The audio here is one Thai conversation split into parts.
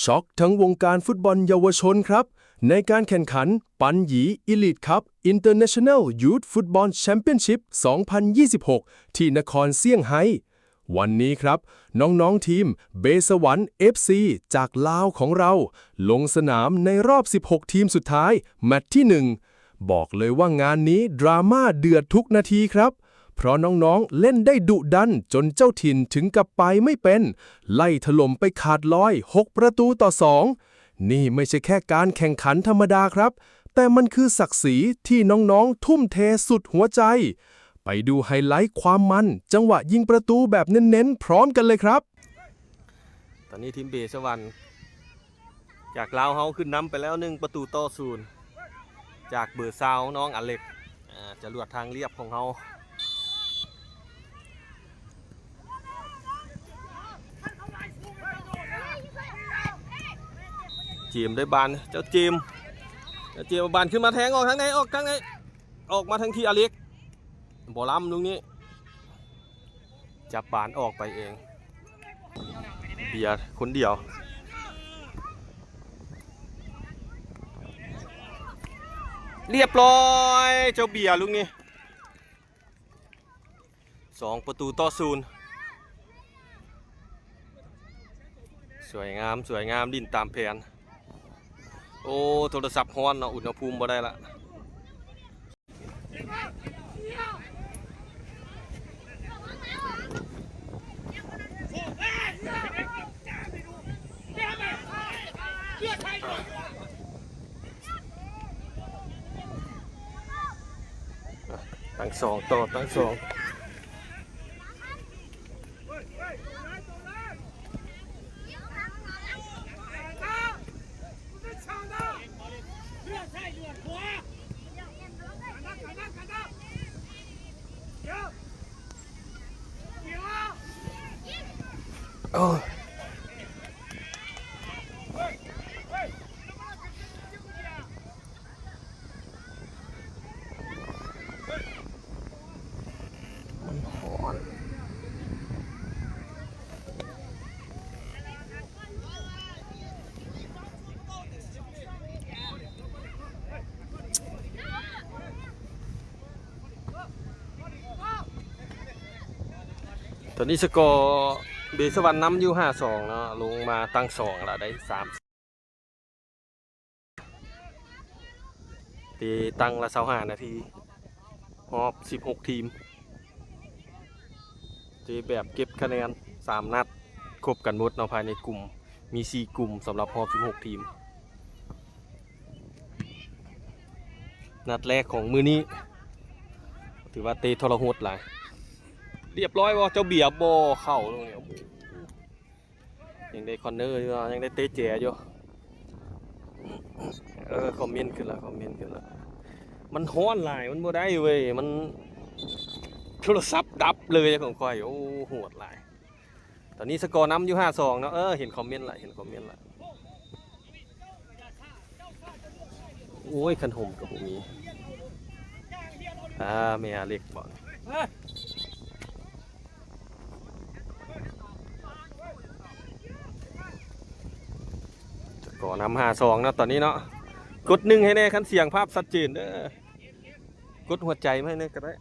ช็อกทั้งวงการฟุตบอลเยาวชนครับในการแข่งขันปันหยีอีลิทคัพ International Youth Football Championship 2026 ที่นครเซี่ยงไฮ้วันนี้ครับน้องๆทีมเบสวรรค์ FC จากลาวของเราลงสนามในรอบ 16 ทีมสุดท้ายแมตช์ที่ 1 บอกเลยว่างานนี้ดราม่าเดือดทุกนาทีครับเพราะน้องๆเล่นได้ดุดันจนเจ้าถิ่นถึงกับไปไม่เป็นไล่ถล่มไปขาดลอย6 ประตูต่อ 2นี่ไม่ใช่แค่การแข่งขันธรรมดาครับแต่มันคือศักดิ์ศรีที่น้องๆทุ่มเทสุดหัวใจไปดูไฮไลท์ความมันจังหวะยิงประตูแบบเน้นๆพร้อมกันเลยครับตอนนี้ทีมเบสวรรค์จากลาวเฮาขึ้นนำไปแล้ว1 ประตูต่อ 0จากเบอร์ซาวน้องอเล็กจะลวดทางเรียบของเฮาเจมได้บานเจ้าเจมบานขึ้นมาแทงออกทางไหนออกมาทางที่อเล็กบอลำตรงนี้จับบานออกไปเองเบียร์คนเดียวเรียบร้อยเจ้าเบียร์ลูกนี้2 ประตูต่อ 0สวยงามดินตามแผนโอ้โทรศัพท์ฮ้อนเนาะอุณหภูมิบ่ได้ละตั้ง 2 ต่อตั้ง 2โอ้มันฮ้อนตอนนี้สกอร์เบสวรรค์นำอยู่ 5-2 เนาะลงมาตั้ง 2 แล้วได้3ตีตั้งละ25 นาทีรอบ16 ทีมตีแบบเก็บคะแนน3 นัดครบกันหมดเนาะภายในกลุ่มมี4 กลุ่มสำหรับรอบ16 ทีมนัดแรกของมือนี้ถือว่าเตะทรหดหลายเรียบร้อยว่าเจ้าเบียร์บอเข้าตรงนี้ยังได้คอนเนอร์อยู่ยังได้เตะแจ๋อยู่คอมเมนต์ขึ้นแล้วมันฮ้อนหลายมันบ่ได้เว้ยมันโทรศัพท์ดับเลยของข่อยโอ้โหดหลายตอนนี้สกอร์นำอยู่ 5-2 เนาะเห็นคอมเมนต์ละโอ้ยคันห่มกับผมมีเมียเล็กบอลก่อนำ5-2นะตอนนี้เนาะกด1ให้แน่คันเสียงภาพชัดเจนเด้อกดหัวใจไม่ให้แน่ก็ได้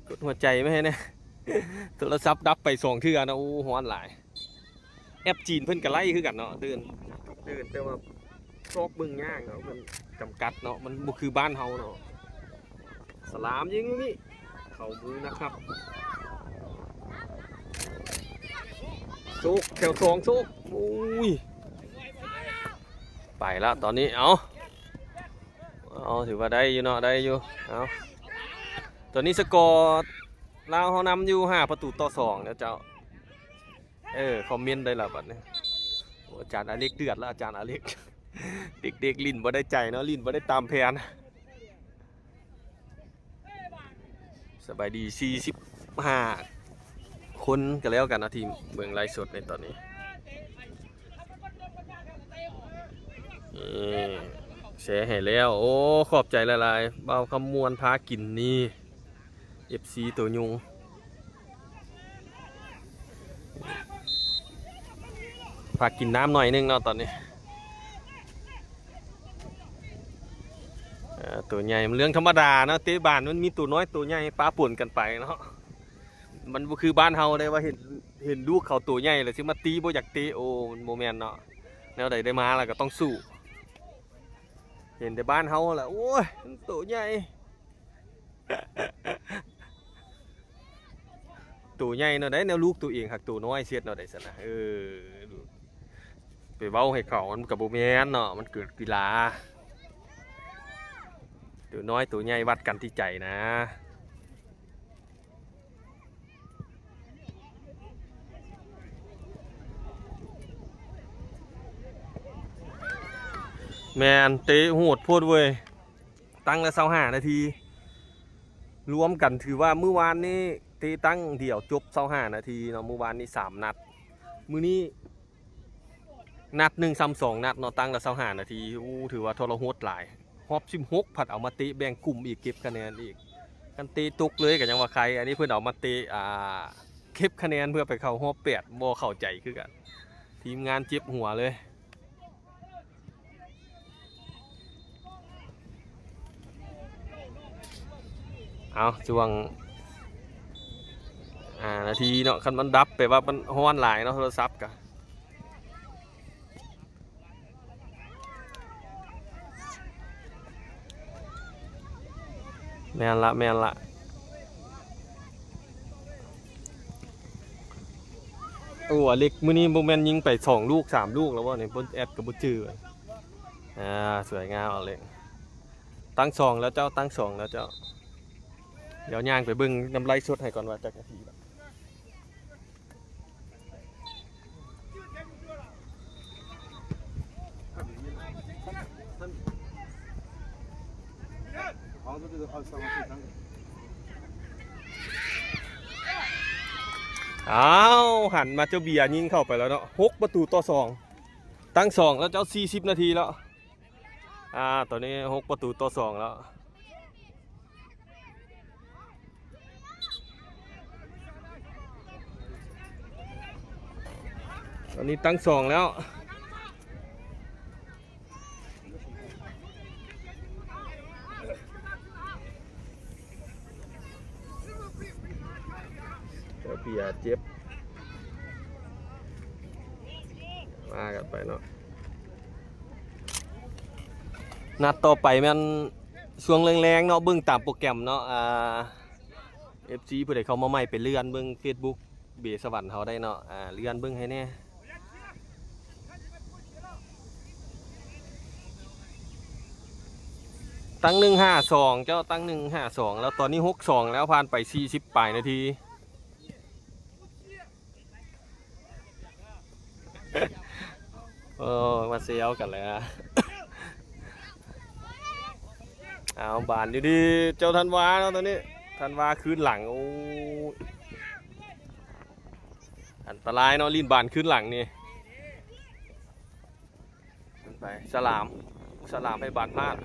กดหัวใจไม่ให้แน่โทรศัพท์ดับไป2 เทื่อนะโอ้ฮ้อนหลายแอปจีนเพิ่นก็ไล่คือกันเนาะเดินแต่ว่าซอกบึงย่างเนาะมันจำกัดเนาะมันบ่คือบ้านเฮาเนาะสลามยิงนี่เข้ามือนะครับโชคแถว2โชคอุ้ยไปแล้วตอนนี้เอาถือว่าได้อยู่เนาะได้อยู่เอาตอนนี้สกอร์ลาวเขานำอยู่5 ประตูต่อ 2นะเจ้าคอมเมนต์ได้ละบัดนี้อาจารย์อเล็กเดือดแล้วอาจารย์อเล็กเด็กลิ้นบ่ได้ใจเนาะลิ้นบ่ได้ตามแผนสบายดี45 คนกันแล้วกันนะทีมเมืองไร่สดในตอนนี้แชร์ให้แล้วโอ้ขอบใจหลายๆเบาคำมวลพากินนี่ FC ตัวยุง พักกินน้ำหน่อยนึงเนาะตอนนี้ตัวใหญ่มันเรื่องธรรมดาเนาะเตะบ้านมันมีตัวน้อยตัวใหญ่ป้าป่นกันไปเนาะมันบ่คือบ้านเฮาได้ว่าเห็นลูกเขาตัวใหญ่เลยสิมาตีบ่อยากตีโอ้มันโมเมนต์เนาะแนวใดได้มาแล้วก็ต้องสู้เห็นแต่บ้านเฮาแหละโอ้ยตัวใหญ่ตัวใหญ่เนาะได้แนวลูกตัวเองหักตัวน้อยเสียดเนาะได้ซั่นนะไปเว้าให้เขามันก็บ่แม่นเนาะมันเกิดกีฬาตัวน้อยตัวใหญ่วัดกันที่ใจนะแมนเตะโหดพูดเว้ยตั้งละ25 นาทีรวมกันถือว่าเมื่อวานนี้เตะตั้งเดี่ยวจบ25 นาทีเนาะเมื่อวานนี้3 นัดมื้อนี้นัด1 ซ้ำ2 นัดเนาะตั้งละ25 นาทีถือว่าทรหดหลายฮอบ16ผัดเอามาเตะแบ่งกลุ่มอีกเก็บคะแนนอีกกันเตะตกเลยกับยังว่าใครอันนี้เพื่อนเอามาเตะเก็บคะแนนเพื่อไปเข้ารอบ8บ่เข้าใจคือกันทีมงานเจ็บหัวเลยเอาช่วงนาทีเนาะคันมันดับไปว่ามันฮ้อนหลายเนาะโทรศัพท์กะแม่นละโอ้เล็กมื้อนี้บ่แม่นยิงไป2 ลูก 3 ลูกแล้วบ่เนี่ยบ่แอดก็บ่จื้อสวยงามเอาเลยตั้ง2แล้วเจ้าตั้ง2แล้วเจ้าเดี๋ยวย่างไปเบิ่งน้ำไหลสดให้ก่อนว่าจักนาทีละอ้าวหันมาเจ้าเบียร์ยิงเข้าไปแล้วเนาะ6-2ตั้ง2แล้วเจ้า40 นาทีแล้วตอนนี้6-2แล้วตอนนี้ตั้ง2แล้วเจ้าเบียร์เจ็บมากันไปเนาะนัดต่อไปมันช่วงแรงๆเนาะเบิ่งตามโปรแกรมเนาะFC ผู้ใดเข้ามาใหม่ไปเลื่อนเบิ่ง Facebook เบสวรรค์เขาได้เนาะเลื่อนเบิ่งให้แน่ตั้ง1-5-2เจ้าตั้ง1-5-2แล้วตอนนี้6-2แล้วผ่านไป40 ปลายนาทีมาเซียวกันเลยเอาบานอยู่ดีเจ้าธันวาเนาะตอนนี้ธันวาคืนหลังโอ้อันตรายเนาะลีนบานคืนหลังนี่ไปสลามให้บานพลาด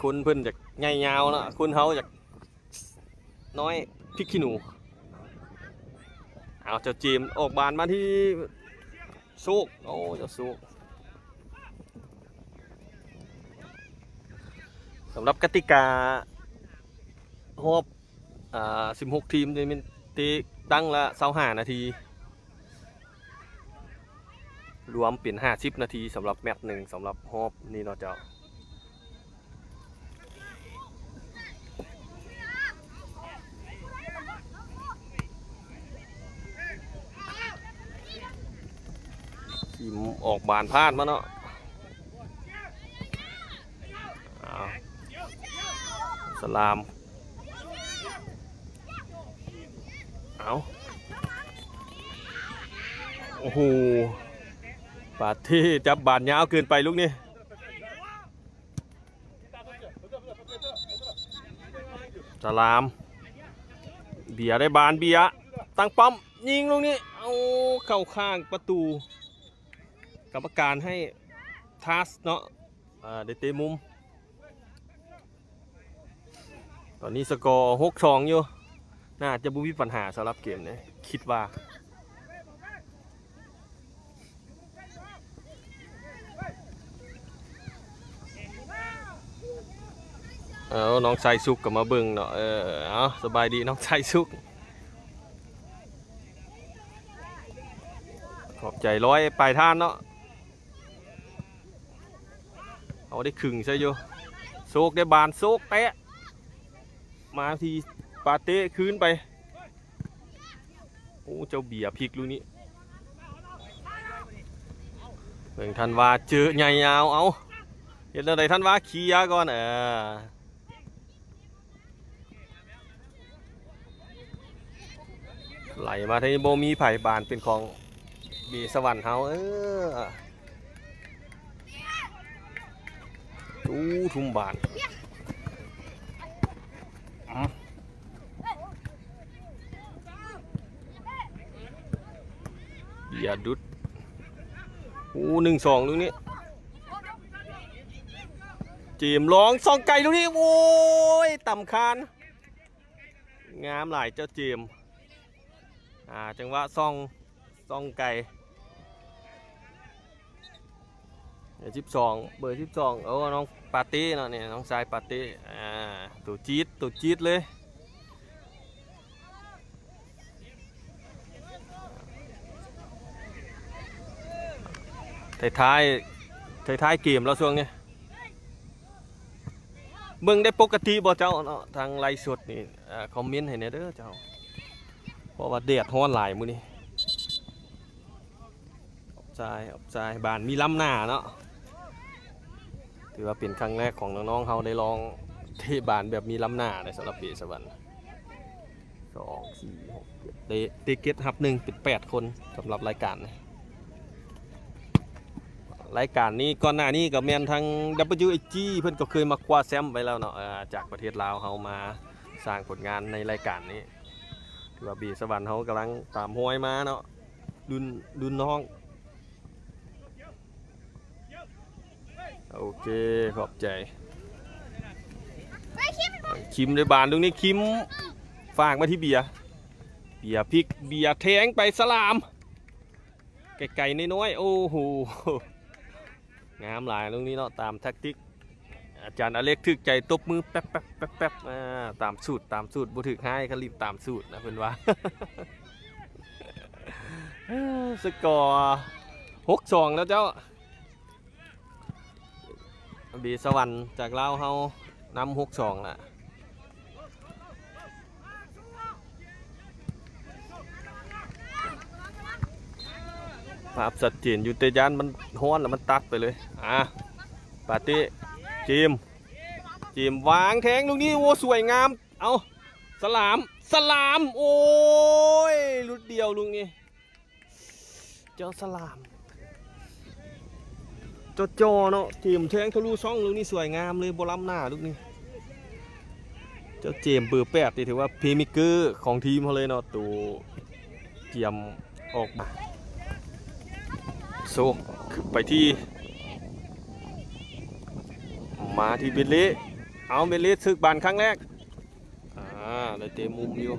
คุณเพิ่นจากใหญ่ยาวเนาะคุณเขาจากน้อยพริกขี้หนูเอาเจ้าจีมออกบานมาที่สุกโอ้เจ้าสุกสำหรับกติกาฮอบ16 ทีมจะมีตีตั้งละ25 นาทีรวมเป็น50 นาทีสำหรับแมตช์หนึ่งสำหรับฮอบนี่เนาะเจ้าทีมออกบานพลาดมาเนาะสลามเอาโอ้โหปาดที่จับบานยาวเกินไปลูกนี่สลามเบียร์ได้บานเบียร์ตั้งปั๊มยิงลูกนี้เอาเข้าข้างประตูกรรมการให้ทัสเนาะได้เตะมุมตอนนี้สกอร์6-2อยู่น่าจะบุมีปัญหาสำหรับเกมนี้คิดว่า น้องชายสุกก็มาเบิ่งเนาะเอาสบายดีน้องชายสุกขอบใจร้อยปลายท่านเนาะเอาได้ครึ่งใช่อยู่โซกได้บานโซกแตะมาทีปาเต้คืนไปโอ้เจ้าเบียร์พริกลูกนี้เบิ่งท่านว่าเจอใหญ่เอาเห็นอะไรท่านว่าเคลียร์ก่อนไหลมาที่โบมีไผ่บานเป็นของบีสวรรค์เฮาทุ่มบานอย่าดุด1-2ลูกนี้จีมร้องซองไก่ลูกนี้โอ้ยต่ำคานงามหลายเจ้าจีมจังหวะซองไก่เบอร์12น้องปาร์ตี้เนาะเนี่ยน้องชายปาร์ตี้ตัวจี๊ดเลยท้ายเกมแล้วช่วงนี้เบิ่งได้ปกติบ่เจ้าเนาะทางไลฟ์สดนี่คอมเมนต์ให้แน่เด้อเจ้าเพราะว่าแดดร้อนหลายมื้อนี้ออกใจบ้านมีล้ำหน้าเนาะถือว่าเป็นครั้งแรกของน้องๆเขาได้ลองเทบานแบบมีล้ำหน้าในสำหรับเบสวรรค์2 4 6 7เตเกตฮับ1เป็น8คนสำหรับรายการนี้ก่อนหน้านี้กับแมนทาง WHG เพิ่นก็เคยมาคว้าแชมป์ไปแล้วเนาะจากประเทศลาวเขามาสร้างผลงานในรายการนี้ถือว่าเบสวรรค์เขากำลังตามห้วยมาเนาะดุนน้องโอเคขอบใจคิมในบานตรงนี้คิมฝากมาที่เบียร์พริกเบียร์แทงไปสลามไก่น้อยๆโอ้โหงามหลายตรงนี้เนาะตามแท็กติกอาจารย์อเล็กถึกใจตบมือแป๊บตามสูตรบุถึกให้เขารีบตามสูตรนะเพื่อนว่าสกอร์6-2แล้วเจ้าบีสวรรค์จากลาวเฮานำ6-2ละภาพชัดเจนอยู่แต่ยานมันฮ้อนแล้วมันตัดไปเลยปาร์ตี้จีมวางแทงลูกนี้โอ้สวยงามเอาสลามโอ้ยลุดเดียวลูกนี้เจ้าสลามจอเนาะทีมแทงทะลุช่องลูกนี้สวยงามเลยบอลล้ำหน้าลูกนี้เจ้าเจมเบอร์8ถือว่าเพมิเกอร์ของทีมเขาเลยเนาะตัวเกียมออกโซกไปที่มาที่เบลลี่เอาเบลลี่ซึกบานครั้งแรกเลยเตะมุมอยู่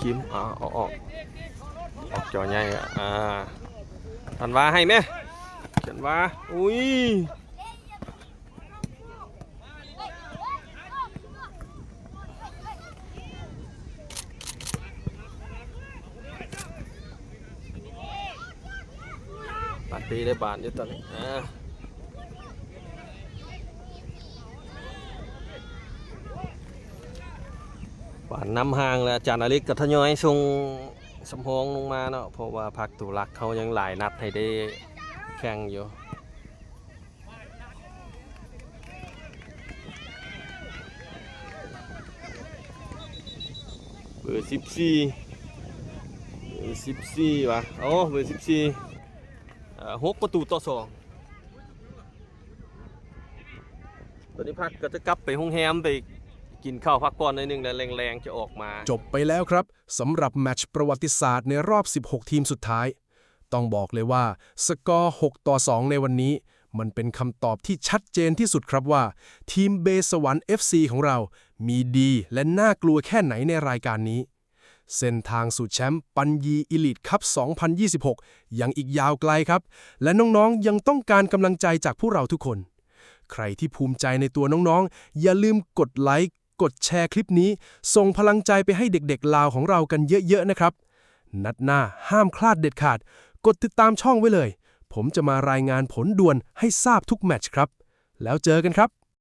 คิมออกจอใหญ่ทันว่าให้ไหมฉันว่าอุ้ยปาร์ตี้ได้บานอยู่ตอนนี้บานน้ำห่างแล้วอาจารย์อเล็กกับทยอยส่งสมพงลงมาเนาะเพราะว่าพักตุลักเขายังหลายนัดให้ได้แข่งอยู่เบอร์14วะเบอร์14 6 ประตูต่อ 2ตอนนี้พักก็จะกลับไปห้องแฮมไปกินข้าวพักผ่อนหน่อยนึงแล้วแรงๆจะออกมาจบไปแล้วครับสำหรับแมตช์ประวัติศาสตร์ในรอบ16ทีมสุดท้ายต้องบอกเลยว่าสกอร์6-2ในวันนี้มันเป็นคำตอบที่ชัดเจนที่สุดครับว่าทีมเบสวรรค์ FC ของเรา มีดีและน่ากลัวแค่ไหนในรายการนี้ เส้นทางสู่แชมป์ปัญญีอีลิทคัพ 2026 ยังอีกยาวไกลครับ และน้องๆยังต้องการกำลังใจจากพวกเราทุกคน ใครที่ภูมิใจในตัวน้องๆ อย่าลืมกดไลค์ กดแชร์คลิปนี้ ส่งพลังใจไปให้เด็กๆลาวของเรากันเยอะๆนะครับ นัดหน้าห้ามพลาดเด็ดขาด กดติดตามช่องไว้เลย ผมจะมารายงานผลด่วนให้ทราบทุกแมตช์ครับ แล้วเจอกันครับ